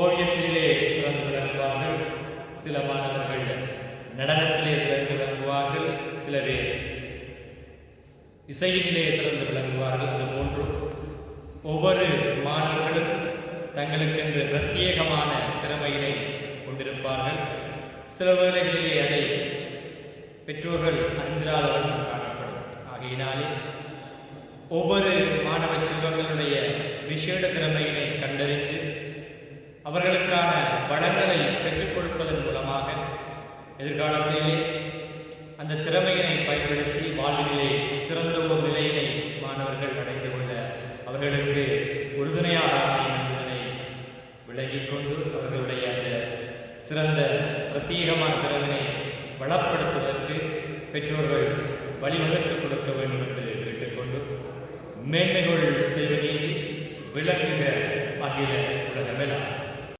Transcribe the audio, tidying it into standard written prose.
ஓவியத்திலே சிறந்து விளங்குவார்கள், சில மாணவர்கள் நடனத்திலே சிறந்து விளங்குவார்கள், சில பேர் இசையிலே சிறந்து விளங்குவார்கள். அதுபோன்று ஒவ்வொரு மாணவர்களும் தங்களுக்கென்று பிரத்யேகமான திறமையினை கொண்டிருப்பார்கள். சில வேளைகளிலே அதை பெற்றோர்கள் அறிந்திராதவர்கள் காணப்படும். ஆகையினாலே ஒவ்வொரு மாணவ செல்வங்களுடைய விசேட திறமையினை கண்டறிந்து அவர்களுக்கான வளங்களை பெற்றுக் கொடுப்பதன் மூலமாக எதிர்காலத்திலே அந்த திறமையினை பயன்படுத்தி வாழ்விலே சிறந்த ஒரு நிலையினை மாணவர்கள் அடைந்து கொள்ள அவர்களுக்கு உறுதுணையாக அமையும் என்பதனை விளங்கிக் கொண்டு அவர்களுடைய அந்த சிறந்த பிரத்யேகமான திறமையை வளப்படுத்துவதற்கு பெற்றோர்கள் வழிவகுத்துக் கொடுக்க வேண்டும் என்று கேட்டுக்கொண்டு, மேன்மைகள் செய்வதே விளங்குக அகில உலகமெல்லாம்.